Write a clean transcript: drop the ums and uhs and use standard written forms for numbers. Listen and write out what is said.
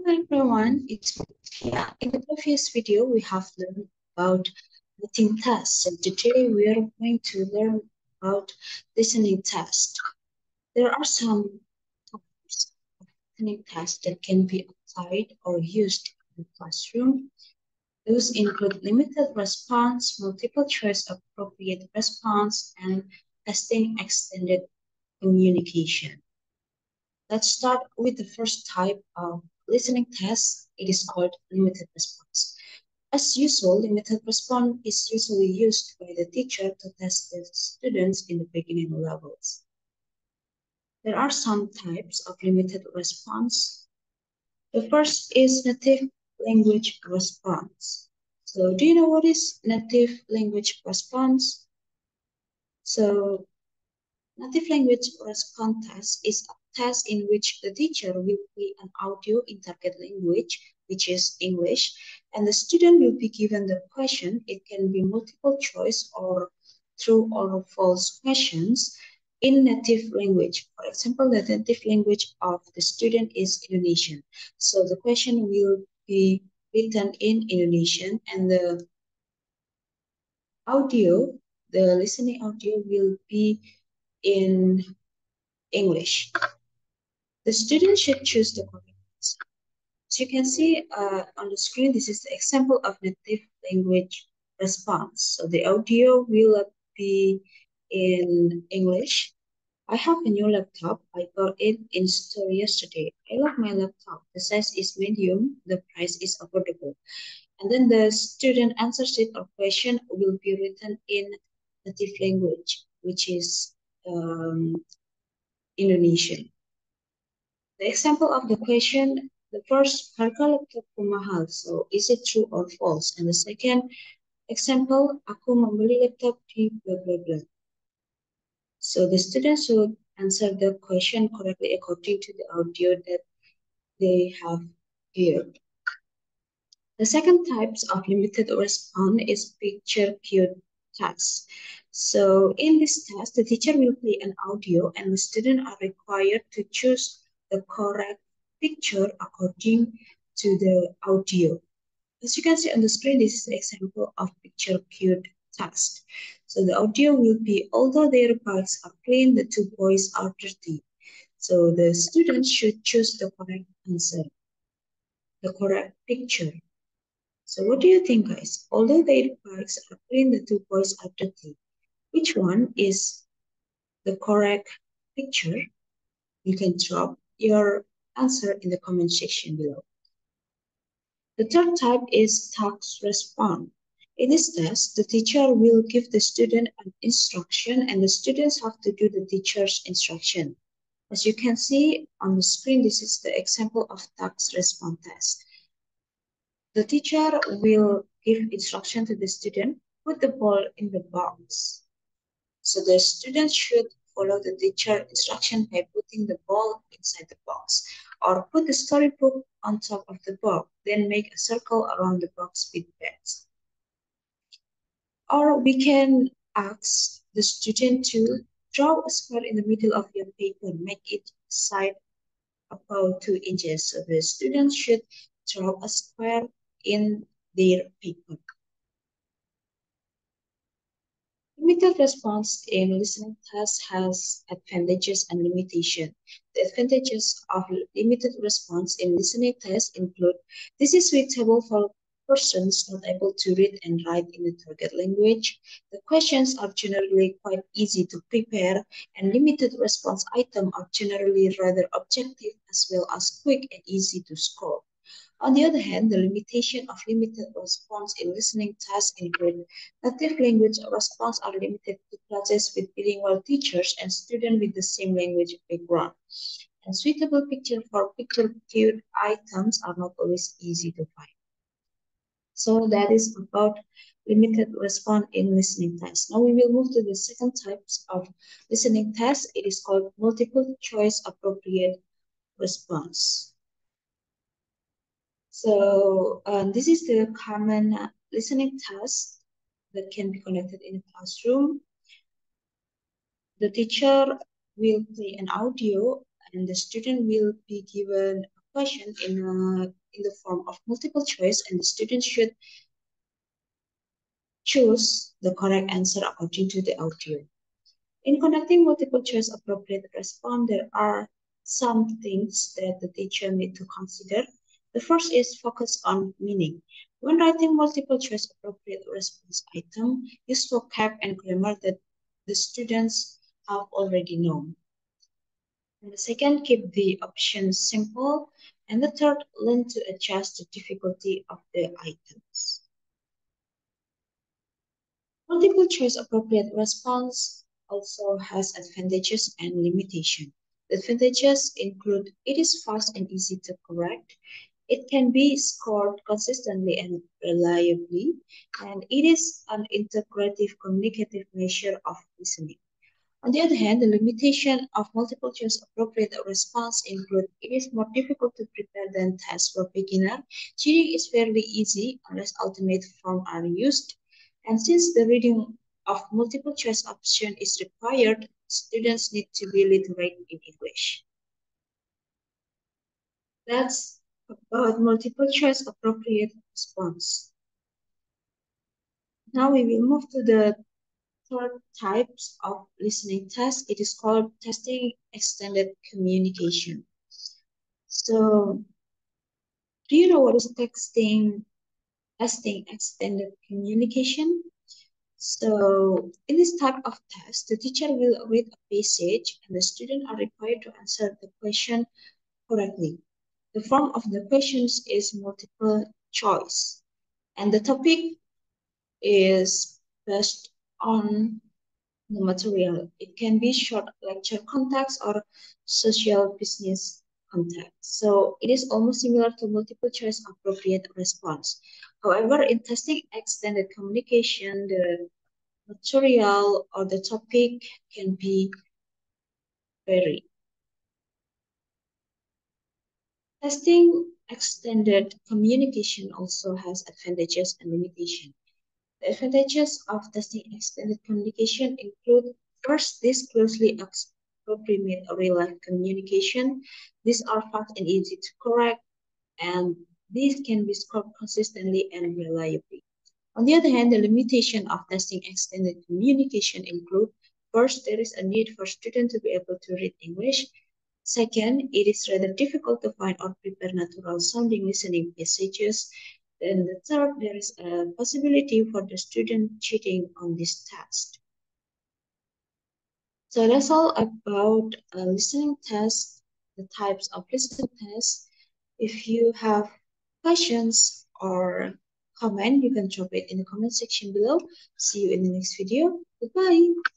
Hello everyone, it's Luthfia. In the previous video, we have learned about writing tests, and today we are going to learn about listening test. There are some types of listening tests that can be applied or used in the classroom. Those include limited response, multiple choice appropriate response, and testing extended communication. Let's start with the first type of listening test. It is called limited response. As usual, limited response is usually used by the teacher to test the students in the beginning levels. There are some types of limited response. The first is native language response. So do you know what is native language response? So native language response test is a test in which the teacher will play an audio in target language, which is English, and the student will be given the question. It can be multiple choice or true or false questions in native language. For example, the native language of the student is Indonesian. So the question will be written in Indonesian, and the audio, the listening audio will be in English. The student should choose the correct answer. As you can see on the screen, this is the example of native language response. So the audio will be in English. I have a new laptop. I got it in store yesterday. I love my laptop. The size is medium. The price is affordable. And then the student answer sheet or question will be written in native language, which is Indonesian. The example of the question, the first, harga laptopku mahal. So, is it true or false? And the second example, aku membeli laptop di blah blah blah. So the students should answer the question correctly according to the audio that they have heard. The second types of limited response is picture cued task. So in this task, the teacher will play an audio and the students are required to choose the correct picture according to the audio. As you can see on the screen, this is an example of picture cued task. So the audio will be, although their bikes are clean, the two boys are dirty. So the students should choose the correct answer, the correct picture. So what do you think, guys? Although their bikes are clean, the two boys are dirty. Which one is the correct picture? You can drop your answer in the comment section below. The third type is task response. In this test, the teacher will give the student an instruction and the students have to do the teacher's instruction. As you can see on the screen, this is the example of task response test. The teacher will give instruction to the student, put the ball in the box. So the student should follow the teacher instruction by putting the ball inside the box, or put the storybook on top of the box, then make a circle around the box with pens. Or we can ask the student to draw a square in the middle of your paper, make it side about 2 inches. So the student should draw a square in their paper. Limited response in listening test has advantages and limitations. The advantages of limited response in listening test include this is suitable for persons not able to read and write in the target language. The questions are generally quite easy to prepare, and limited response items are generally rather objective as well as quick and easy to score. On the other hand, the limitation of limited response in listening tasks include native language response are limited to classes with bilingual teachers and students with the same language background. And suitable picture for picture-cued items are not always easy to find. So that is about limited response in listening tests. Now we will move to the second types of listening tests. It is called multiple choice appropriate response. So this is the common listening task that can be conducted in a classroom. The teacher will play an audio and the student will be given a question in the form of multiple choice, and the student should choose the correct answer according to the audio. In conducting multiple choice appropriate response, there are some things that the teacher need to consider. The first is focus on meaning. When writing multiple choice appropriate response item, use vocab and grammar that the students have already known. And the second, keep the options simple. And the third, learn to adjust the difficulty of the items. Multiple choice appropriate response also has advantages and limitations. The advantages include it is fast and easy to correct, it can be scored consistently and reliably, and it is an integrative communicative measure of listening. On the other hand, the limitation of multiple choice appropriate response include it is more difficult to prepare than tests for beginner. Cheating is fairly easy unless alternate forms are used. And since the reading of multiple choice option is required, students need to be literate in English. That's about multiple choice appropriate response. Now we will move to the third types of listening test. It is called testing extended communication. So, do you know what is testing extended communication? So, in this type of test, the teacher will read a passage and the student are required to answer the question correctly. The form of the questions is multiple choice, and the topic is based on the material. It can be short lecture context or social business context. So it is almost similar to multiple choice appropriate response. However, in testing extended communication, the material or the topic can be varied. Testing extended communication also has advantages and limitations. The advantages of testing extended communication include first, this closely approximate real-life communication. These are fast and easy to correct, and these can be scored consistently and reliably. On the other hand, the limitation of testing extended communication include first, there is a need for students to be able to read English. Second, it is rather difficult to find or prepare natural sounding listening passages. Then the third, there is a possibility for the student cheating on this test. So that's all about listening tests, the types of listening tests. If you have questions or comment, you can drop it in the comment section below. See you in the next video. Goodbye.